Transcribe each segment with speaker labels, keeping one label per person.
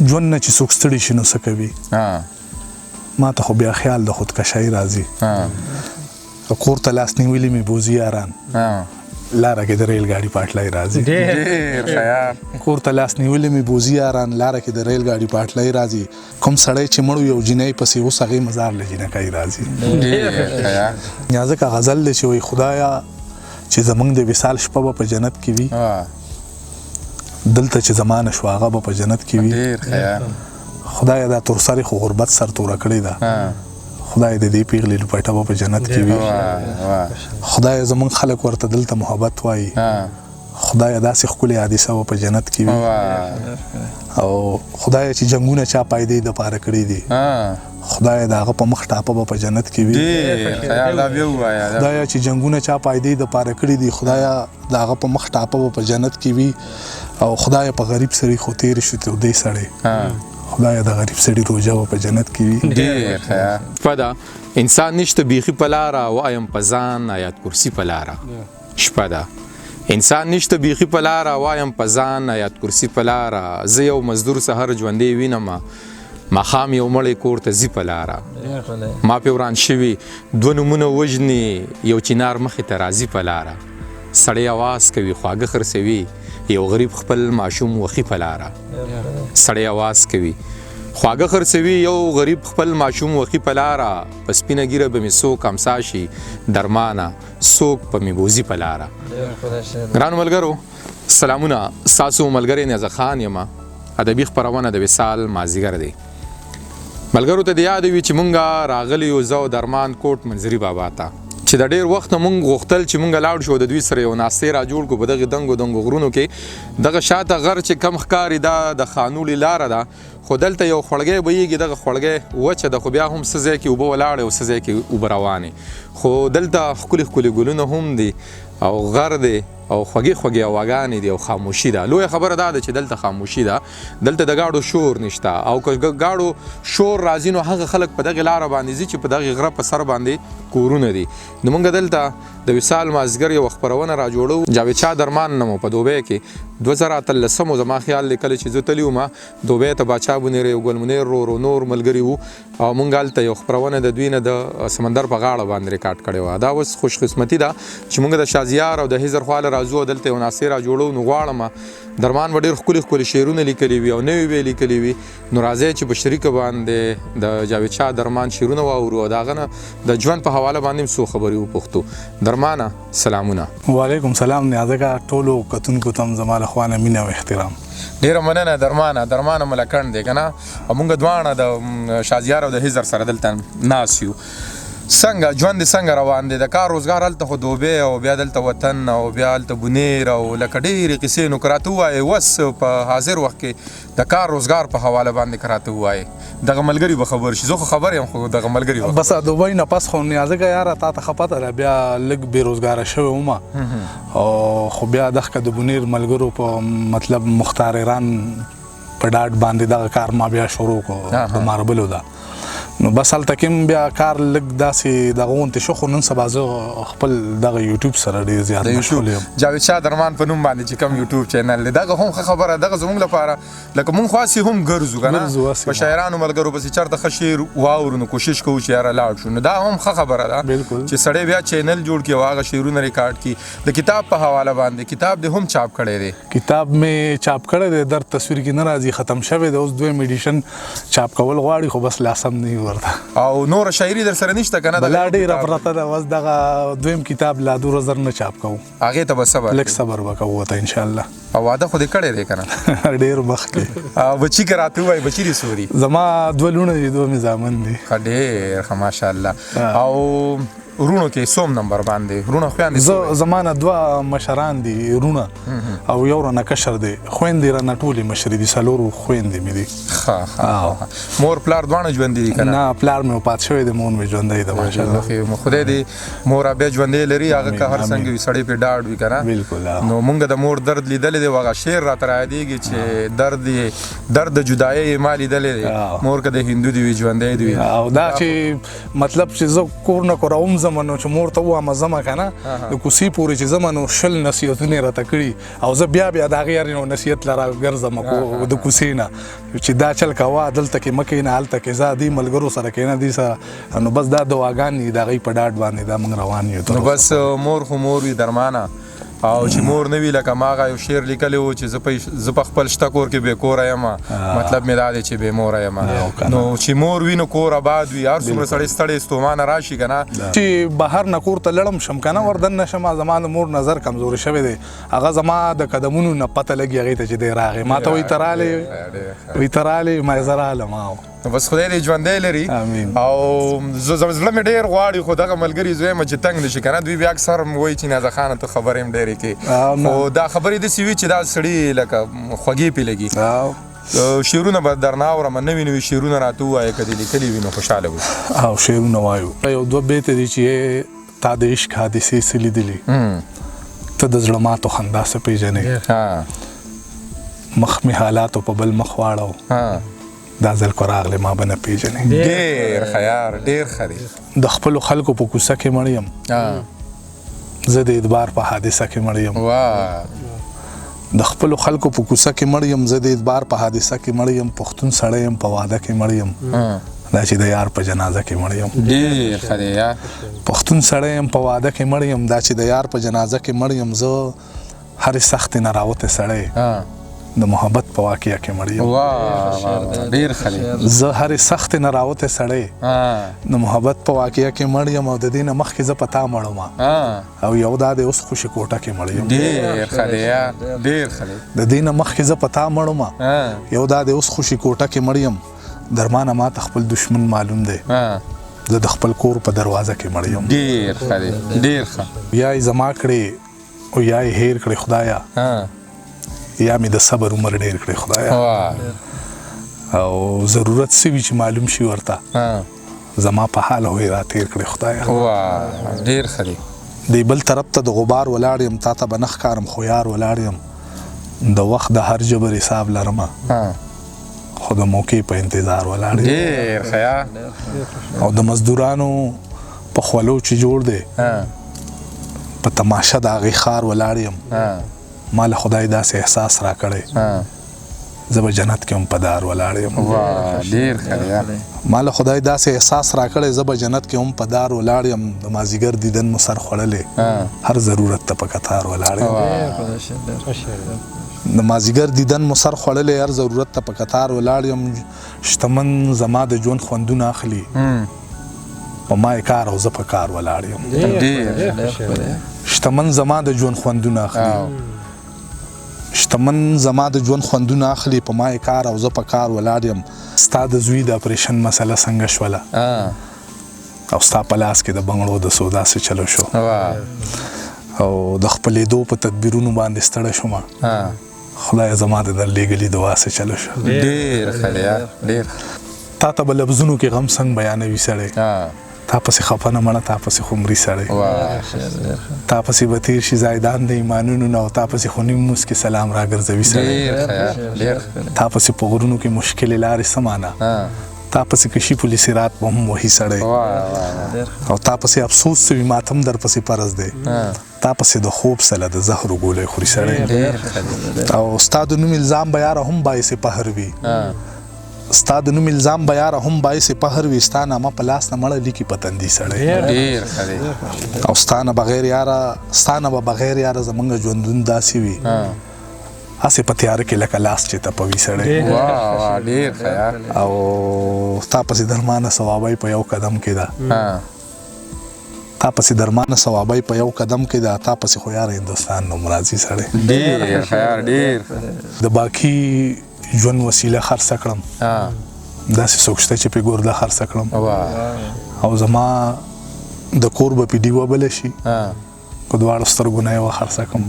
Speaker 1: ژوند نه چې څوک ستړي شي نو څه کوي ما ته خو بیا خیال د خودکشۍ راځي کور ته لاس نیولي مې بوزي یاران لاره کې د ریل ګاډي پاټلۍ راځي کور ته لاس نیولي مې بوزي یاران لاره کې د ریل ګاډي پاټلۍ راځي کوم سړی چې مړ یو جنۍ پسې اوس هغې مزار له جنکۍ راځي یا ځکه غزل دی چې وایي خدایا چې زمونږ د وصال شپه به په جنت کې وي دلته چې زمانه شو هغه به په جنت کې وي خدایا دا تور سرې خو غربت سر توره کړې ده خدای د دې پیغلې لپټه به په جنت کې وي خدای زمونږ خلک ورته دلته محبت وایي خدای داسې ښکلې حادثه به په جنت کې وي او خدای چې جنګونه چا پایدې د پاره کړي دي خدای د هغه په مخ ټاپه به په جنت کې وي خدای چې جنګونه چا پایدې د پاره کړي دي خدای د هغه په مخ ټاپه به په جنت کې وي او خدای په غریب سړي خو تیر شو ته دې سړی خدای د غریب سړي روجه په جنت کې وي
Speaker 2: ډېر پدا انسان نشته بیخي پلاره وایم پزان آیات کرسی پلاره شپه ده انسان نشته بیخي پلاره وایم پزان آیات کرسی پلاره زه یو مزدور سحر ژوندې وینم ماښام یو مړی کور ته ځي پلاره ما پې وران شوي دوه نومونه وژني یو چینار مخې ته راځي پلاره سړی اواز کوي خواږه خرڅوي یو غریب خپل ماشوم وخی پلاره سړی اواز کوي خواږه خرڅوي یو غریب خپل ماشوم وخی پلاره په سپینه ګیره به مې څوک امسا شي درمانه څوک په مې بوزي پلاره ګرانو ملګرو سلامونه ستاسو ملګری نیازه خان یم ادبي خپرونه د وصال مازدیګر دی ملګرو ته د یاد وي چې مونږ راغلی یو زه او درمان کوټ منظري بابا ته چې د ډېر وخت نه مونږ غوښتل چې مونږ لاړ شو د دوی سره یو ناستې را جوړ کړو په دغې دنګو غرونو کې دغه شاته غر چې کم ښکاري دا د خانولي لاره ده خو دلته یو خوړګی بهیږي دغه خوړګی وچه ده خو بیا هم څه ځای کې اوبه ولاړې او څه ځای کې اوبه روانې خو دلته ښکلي ګلونه هم دي او غر دی او خوږې هواګانې دي او خاموشي ده لویه خبره دا ده چې دلته خاموشي ده دلته د ګاډو شور نشته او که ګاډو شور راځي نو هغه خلک په دغې لاره باندې ځي چې په دغې غره په سر باندې کورونه دي نو موږ دلته د وصال مازدیګر یو خپرونه را جوړو جاوید شاه درمان نمو په دوبۍ کې 2013 زما خیال دی کله چې زه تللی وم دوبۍ ته باچا بونیر یو ګل منیر ورو نور ملګري وو او موږ هلته یو خپرونه د دوی نه د سمندر په غاړه باندې ریکارډ کړې وه دا اوس خوش قسمتي ده چې موږ د شازیار او د هزر خواله راځو دلته یو ناستې را جوړو نو غواړم درمان به ډېر ښکلي شعرونه لیکلي وي او نوي به یې لیکلي وي نو راځئ چې په شریکه باندې د جاوید شاه درمان شعرونه واورو او د هغه نه د ژوند په حواله باندې هم څو خبرې وپوښتو درمانه سلامونه
Speaker 1: وعلیکم سلام نیازه ټولو کتونکو ته هم زما له خوا نه مینه او احترام
Speaker 2: ډېره مننه درمانه ملکڼ دی که نه او مونږ دواړه د شازیار او د هزر سره دلته ناست یو څنګه ژوند څنګه روان دی د کار روزګار هلته خو دوبۍ او بیا دلته وطن او بیا هلته بونیر او لکه ډېرې قصې نو که راته ووایې اوس په حاضر وخت کې د کار روزګار په حواله باندې که راته ووایې دغه ملګري به خبر شي زه خو خبر یم خو دغه ملګري
Speaker 1: بس دوبۍ نه پس خو نیازه یاره تا ته ښه پته ده بیا لږ بېروزګاره شوی وم او خو بیا دغه د بونیر ملګرو په مطلب مختار ایران په ډاډ باندې دغه کار ما بیا شروع کړو د ماربلو ده نو بس هلته کې هم بیا کار لږ داسې دغه غوندې شو خو نن سبا زه خپل دغه یوټیوب سره ډېر زیات مشغول یم
Speaker 2: جاوید شاه درمان په نوم باندې چې کوم یوټیوب چینل دی دغه هم ښه خبره دغه زموږ لپاره لکه مونږ خو هسې هم ګرځو که نه په شاعرانو ملګرو پسې چېرته ښه شعر واورو نو کوشش کوو چې یاره لاړ شو نو دا هم ښه خبره ده چې سړی بیا چینل جوړ کړي او هغه شعرونه ریکارډ کړي د کتاب په حواله باندې کتاب دې هم چاپ کړی دی
Speaker 1: کتاب مې چاپ کړی دی در تصویر کې نه راځي ختم شوی دی اوس دویم ایډیشن چاپ کول غواړي خو بس لاسم نه وي ورته
Speaker 2: او نور شاعري در سره نشته که نه
Speaker 1: بلا ډېره پرته ده اوس دغه دویم کتاب لا 2000 نه چاپ کوو
Speaker 2: هغې ته به صبر
Speaker 1: لږ صبر به کوو ورته انشاءالله
Speaker 2: او واده خو دې کړی دی که نه
Speaker 1: ډېر مخکې
Speaker 2: او بچي که راته ووایي بچي دې څو دي
Speaker 1: زما 2 لوڼه دي 2 مې زامن دي
Speaker 2: ډېر ښه ماشاءالله او ورونو کې څوم نمبر باندې ورونه خویندې
Speaker 1: زما نه 2 مشران دي ورونه او یو رانه کشر دی خویندې رانه ټولې مشرې دي 4 خویندې مې دي
Speaker 2: مور پلار دواړه ژوندي دي که
Speaker 1: نه پلار مې وفات شوی دی مور مې ژوندی ده ماشاءالله
Speaker 2: خدای دې مور بیا ژوندی لري هغه که هر څنګه وي سړی پرې ډاډ وي که نه
Speaker 1: بلکل
Speaker 2: نو مونږ د مور درد لیدلی دی هغه شعر راته رایادېږي چې درد د جدایۍ یې ما لیدلی دی مور که د هندو دي وي ژوندی دي وي
Speaker 1: او دا چې مطلب چې زه کور نه کوروم ځم نو چې مور ته ووایم ځمه که نه د کوڅې پورې چې ځمه نو 20 نصیحتونه یې راته کړي او زه بیا د هغې هرې نو نصیحت له راګرځم د کوڅې نه چې دا چل کوه دلته کې مه کښېنه هلته کې ځه دې ملګرو سره کښېنه دې سره نو بس دا دواګانې دي د هغوی په ډاډ باندې دا موږ روان یو
Speaker 2: نو بس مور خو مور وي درمانه او چې مور نه وي لکه ما هغه یو شعر لیکلی و چې زه په خپل شته کور کې بې کوره یم مطلب مې دا دی چې بې موره یم نو چې مور وي نو کور آباد وي هر څومره سړی ستړی ستومانه راشي که نه
Speaker 1: چې بهر نه کور ته لړم شم که نه وردن نه شم زما د مور نظر کمزوري شوی دی هغه زما د قدمونو نه پته لګي هغې ته چې دی راغی ما ته وایي ته رالې وایي ته رالې ما زه رالم
Speaker 2: بس خدای دې ژوندی لري او زړه مې ډېر غواړي خو دغه ملګري زوی یم چې تنګ نه شي که نه دوی بیا اکثر وایي چې نازه خانه ته خبرې هم ډېرې کوي خو دا خبرې داسې وي چې دا سړي لکه خوږې پې لګي شعرونه به درنه اورم نوي نوي شعرونه راته ووایه که دې لیکلي وي نو خوشحاله به
Speaker 1: او شعرونه وایو یو دوه بیته دي چې تا د عشق حادثې څه لیدلي ته د زړه ماتو خندا څه پېژنې مخ مې حالاتو په بل مخ واړو دا ځل کو راغلی ما به نه پېژنې
Speaker 2: ډېر ښه یار ډېر ښه دی
Speaker 1: د خپلو خلکو په کوڅه کې مړ یم زه د اعتبار په حادثه کې مړ یم د خپلو خلکو په کوڅه کې مړ یم زه د اعتبار په حادثه کې مړ یم پښتون سړی یم په واده کې مړ یم دا چې د یار په جنازه کې مړ یم
Speaker 2: ډېر ښه دی یار
Speaker 1: پښتون سړی یم په واده کې مړ یم دا چې د یار په جنازه کې مړ یم زه هرې سختې نه راوتی سړی د محبت په واقعه کې مړ یم
Speaker 2: ډېر ښه دی
Speaker 1: زه هرې سختې نه راوتی سړی د محبت په واقعه کې مړ یم او د دې نه مخکې زه په تا مړم او یو دا دی اوس خوشي کوټه کې مړ یم
Speaker 2: ډېر ښه دی یار ډېر ښه دی
Speaker 1: د دې نه مخکې زه په تا مړم یو دا دی اوس خوشي کوټه کې مړ یم درمانه ما ته خپل دشمن معلوم دی زه د خپل کور په دروازه کې مړ یم
Speaker 2: ډېر ښه دی ډېر ښه
Speaker 1: یا یې زما کړې او یا یې هیر کړې خدایا یا مې د صبر عمر ډېر کړی خدایا او ضرورت څه وي چې معلوم شي ورته زما په حال هوی را تېر کړی خدایا
Speaker 2: ډېر ښه دی
Speaker 1: دی بل طرف ته د غبار ولاړ یم تا ته به نه ښکارم خو یار ولاړ یم د وخت د هر جبر حساب لرمه خو د موقع په انتظار ولاړ یم
Speaker 2: ډېر ښه
Speaker 1: او د مزدورانو په خولو چې جوړ دی په تماشه د هغې ښار ولاړ یم ما له خدای داسې احساس را کړی زه به جنت کې هم په دار ولاړ یم
Speaker 2: ډېر ښه دی
Speaker 1: ما له خدای داسې احساس را کړی زه به جنت کې هم په دار ولاړ یم د مازدیګر دیدن مو سر خوړلی هر ضرورت ته په کتار ولاړ یم د مازدیګر دیدن مو سر خوړلی هر ضرورت ته په کتار ولاړ یم شتمن زما د ژوند خوندونه اخلي په ما یې کار او زه په کار ولاړ یم شتمن زما د ژوند خوندونه اخلي شتمن زما د ژوند خوندونه اخلي په ما یې کار او زه په کار ولاړ یم ستا د زوی د اپریشن مسله څنګه شوله او ستا په لاس کې د بنګړو د سودا څه چلو شو او د خپلېدو په تدبیرونو باندې ستړی شومه خدای زما د درلېږلي دعا څه چلو شو
Speaker 2: ډېر ښه دی یار ډېر
Speaker 1: تا ته به لفظونو کې غم څنګه بیانوي سړی تا پسې خفه نه مړه تا پسې خو مري سړی تا پسې به تېر شي زایدان د ایمانونو نه او تا پسې خو نیم موس کې سلام راګرځوي سړی تا پسې په غرونو کې مشکلې لارې څه مانا تا پسې کشي پولي سرات به هم وهي سړی او تا پسې افسوس څه وي ماتم در پسې فرض دی تا پسې د خوب سله د زهرو ګولی خوري سړی او ستا د نوم الزام به یاره هم باعث فخر وي ستا د نوم الزام به یاره هم باعث فخر وي ستا نامه په لاس نه مړه لیکي په تندي سړی او ستا نه بغیر به بغیر یاره زمونږ ژوندون داسې وي هسې په تیاره کې لکه لاس چې تپوي سړی او تا پسې درمانه ثوابی په یو قدم کې ده تا پسې درمانه ثوابی په یو قدم کې ده تا پسې خو یاره هندوستان نوم راځي سړی د باقي ژوند وسیله خرڅه کړم داسې څوک شته چې پې ګرده خرڅه کړم او زما د کور به پې ډیوه بله شي په دواړو سترګو نه یې وخرڅه کړم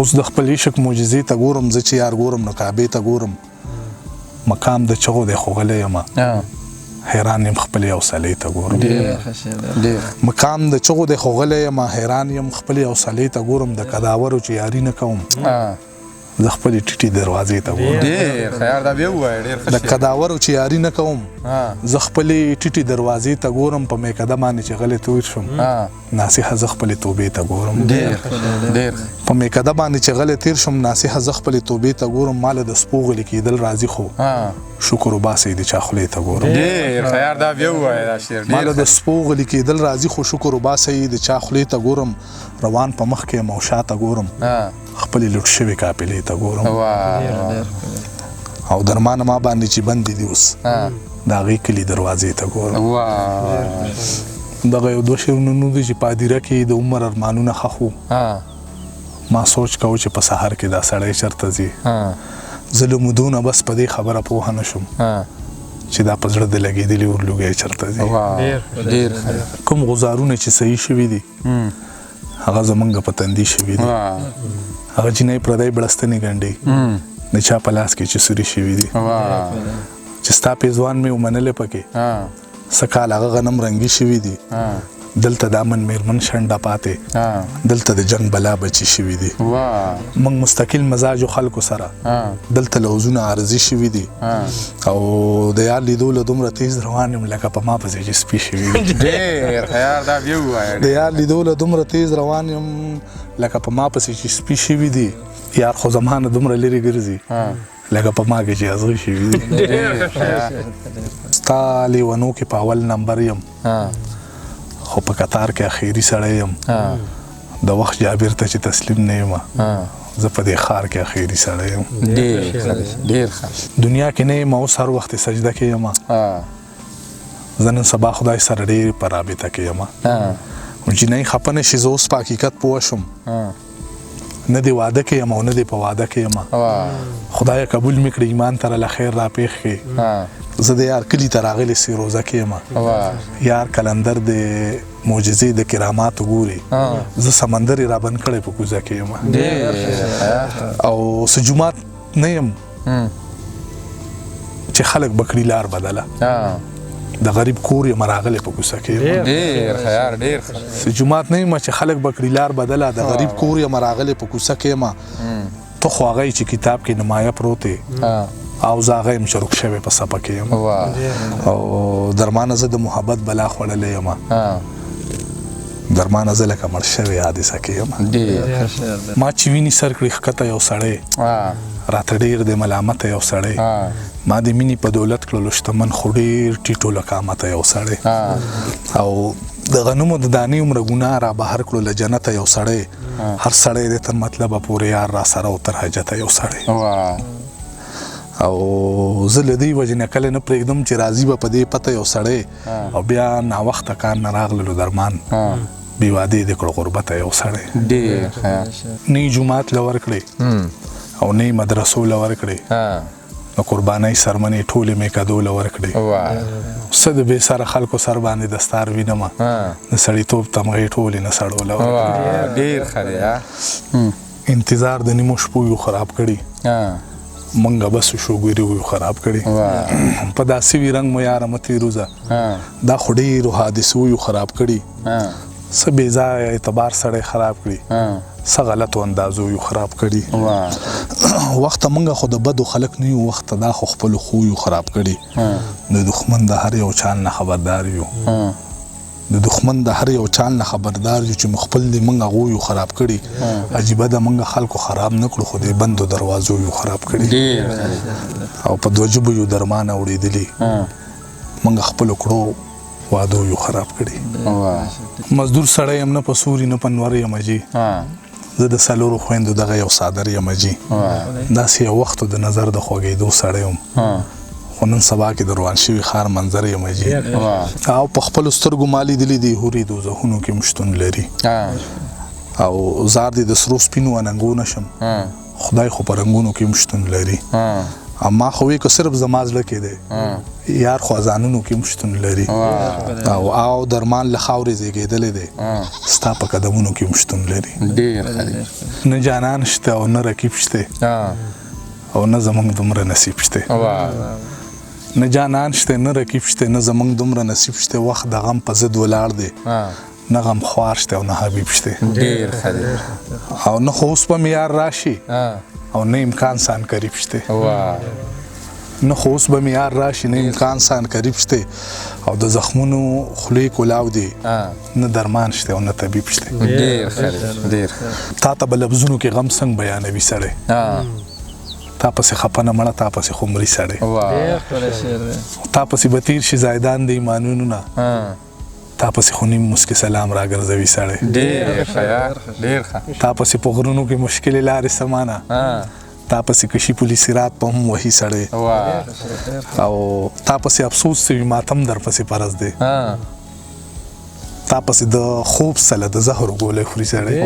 Speaker 1: اوس د خپل عشق معجزې ته ګورم زه چې یار ګورم نو کعبې ته ګورم مقام د چغو دی خوغلی یمه حیران یم خپلې حوصلې ته ګورم مقام د چغو دی خوغلی یمه حیران یم خپلې حوصلې ته ګورم د کداورو چې یاري نه کوم زه خپلې ټیټې دروازې ته ګورم.
Speaker 3: ډېر خیر دا بیا ووایه ډېر ښه
Speaker 1: د کداورو چې یاري نه کوم زه خپلې ټیټې دروازې ته ګورم، په میکده باندې چې غلی تیر شم ناصحه زه خپلې توبې ته ګورم.
Speaker 3: ډېر
Speaker 1: په میکده باندې چې غلی تیر شم ناصحه زه خپلې توبې ته ګورم. ماله د سپو غلي کېدل راځي خو شکر وباسئ د چا خولې ته ګورم.
Speaker 3: ډېر خیر دا بیا ووایه دا شعر
Speaker 1: ماله د سپو غلي کېدل راځي خو شکر وباسئ د چا خولې ته ګورم. روان په مخ کې یم او شاته ګورم، خپلې لوټ شوې قافلې ته ګورم. او درمانه ما باندې چې بندې دي اوس د هغې کلي دروازې ته ګورم. دغه یو دوه شعرونه نور دي چې په هدیره کې د عمر ارمانونه ښخ وو. ما سوچ کوو چې په سهار کې دا سړی چېرته ځي. زه له مودو نه بس په دې خبره پوهه نه شم چې دا په زړه د لګېدلي اورلوګی چېرته ځي. کوم غزارونه چې صحیح شوي دي هغه زمونږ په تندي شوي دي. هغه جینۍ پردی بړستنې ګنډي د چا په لاس کې چې سوري شوي دي. چې ستا پیزوان مې ومنلې پکې څه کال هغه غنم رنګي شوي دي. دلته د امن میرمن شنډه پاتې دلته د جنگ بلا بچي شوي دي. موږ مستقل مزاجو خلکو سره دلته لوزونه عارضي شوي دي. او د یار لیدو له دومره تیز روان یم لکه په ما پسې چې سپي شوي دي. د یار لیدو له دومره تیز روان یم لکه په ما پسې چې سپي شوي دي. یار خو زما نه دومره لرې ګرځي لکه په ما کې چې ازغي شوي دي. ستا لیونو کې په اول نمبر یم خو په قطار کې اخیری سړی یم. د وخت جابر ته چې تسلیم نه یم زه په دې ښار کې اخیری سړی یم. دنیا کې نه یم اوس هر وخت سجده کې یم. زه نن سبا خدای سره ډېر په رابطه کې یم. جینۍ خفه نه شي زه اوس په حقیقت پوه شم نه دی واده کې یم او نه دی په واده کې یم. خدای قبول مې کړي ایمان ته راله خیر را پېښ کړي. زه د یار کلي ته راغلی سي روزه کې یم. یار کلندر د معجزې د کراماتو ګوري زه سمندر یې رابند کړی په کوزه کې یم. او څه جومات نه یم چې خلک به کړي لار بدله. د غریب کور یم راغلی په کوڅه کې یم. څه جومات نه یم چې خلک به کړي لار بدله. د غریب کور یم راغلی په کوڅه کې یم. ته خو هغه چې کتاب کې نمایه پروت دی او زه هغه یم چې رک شوی په څپه کې یم. او درمانه زه د محبت بلا خوړلی یم. درمانه زه لکه مړ شوی حادثه کې یم. ما چې ویني سر کړي ښکته یو سړی راته ډېر د ملامته یو سړی. ما د مینې په دولت کړلو شتمن خو ډېر ټیټو له قامته یو سړی. او د غنمو د دانې عمره ګناه را بهر کړو له جنته یو سړی. هر سړی دی تر مطلبه پورې یار را سره او تر حاجته یو سړی. او زه له دې وجې نه کله نه پرېږدم چې راځي به په دې پته یو سړی او بیا ناوخته کار نه راغللو درمان بې وادې دې کړو غربته یو سړی. نه یې جومات له ورکړې او نه یې مدرسو له ورکړې د قربانۍ سرمنې ټولې مې کدو له ورکړې. څه د بې سره خلکو سر باندې دستار وینمه د سړیتوب تمغې ټولې نه سړو له ورکړې. انتظار د نیمو شپو یو خراب کړي منګه بس شوګيري وي خراب کړي. په داسې وی رنگ مو یاره متي روزه دا خو ډېرو حادثو یو خراب کړي. څه بې ځایه اعتبار سړی خراب کړي څه غلطو اندازو یو خراب کړي. وخت منګه خو د بدو خلک نه یو وخت دا خو خپلو خو یو خراب کړي. د دښمن د هر یو چال نه خبردار یو د دښمن د هر یو چال نه خبردار یو چې مخبل دی منګه غو یو خراب کړي. عجیبه ده منګه خلکو خراب نه کړو خو د بندو دروازو یو خراب کړي. او په دوه ژبو یو درمانه اورېدلي منګه خپلو کړو وادو یو خراب کړي. مزدور سړی یم نه په سوري نه په نور یم جي. زه د څلورو خویندو دغه یو څادر یم جي. داسې یو وختو د نظر د خوږېدو سړی یم خو نن سبا کې د روان شوي ښار منظر یم جي. او په خپلو سترګو ما لیدلي دي هورې دوزخونو کې م شتون لري. او زار دې د سرو سپینو اننګو نشم خدای خو په رنګونو کې م شتون لري. اما خو وی که صرف زما زړه کې دی یار خو ځانونو کې م شتون لري. او درمان له خاورې زیږېدلی دی ستا په قدمونو کې م شتون لري. نه جانان شته او نه رقیب شته او نه زمونږ دومره نصیب شته. نه جانان شته نه رقیب شته نه زمونږ دومره نصیب شته. وخت د غم په ضد ولاړ دی نه غمخوار شته او نه حبیب شته
Speaker 3: ډیر ښه دی
Speaker 1: او نه خو اوس به مې یار راشي او نه امکان سان قریب شته
Speaker 3: واه
Speaker 1: نه خو اوس به مې یار راشي نه امکان سان قریب شته او د زخمونو خولې کولاو دی نه درمان شته او نه طبیب شته
Speaker 3: ډیر ښه دی ډیر
Speaker 1: تا ته به لفظونو کې غم څنګه بیانوي سړی تا پسې خفه نه مړه تا پسې خو مري سړی تا پسې به تیر شي زایدان د ایمانونو نه تا پسې خو نیم مسکې سلام راګرځوي سړی
Speaker 3: ډیر ښه یار ډیر ښه
Speaker 1: تا پسې په غرونو کې مشکلې لارې سمانه تا پسې کشي پولی سرات په هم وهي سړی او تا پسې افسوس سوي ماتم در پسې پرز دی تا پسې د خوب سله د زهرو ګولۍ خوري سړی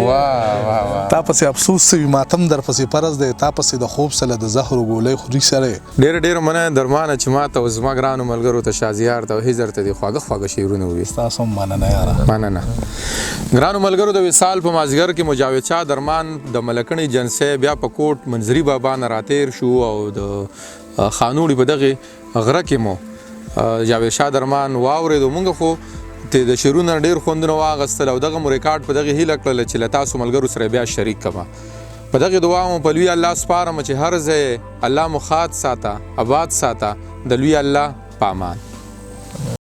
Speaker 1: تا پسې افسوس سوي ماتم در پسې پرز دی تا پسې د خوب سله د زهرو ګولۍ خوري سړی
Speaker 2: ډېر مننه درمانه چې ما ته او زما ګرانو ملګرو ته شازیار ته او هجر ته دې خواږه شعرونه وویل
Speaker 1: ستاسو هم مننه یاره
Speaker 2: مننه ګرانو ملګرو د وصال په مازدیګر کې مجاود شاه درمان د ملکڼې جنسې بیا په کوټ منظري بابا نه راتېر شو او د خانوړي په دغې غره کې مو جاوید شاه درمان واورېدو مونږ خو ته د شعرونه ډېر خوندونه واغستل او دغه مو ریکارډ په دغې هیله کړله چې له تاسو ملګرو سره بیا شریک کړمه په دغې دعا مو په لوی الله سپارم چې هر ځای الله مو ښاد ساته آباد ساته د لوی الله په امان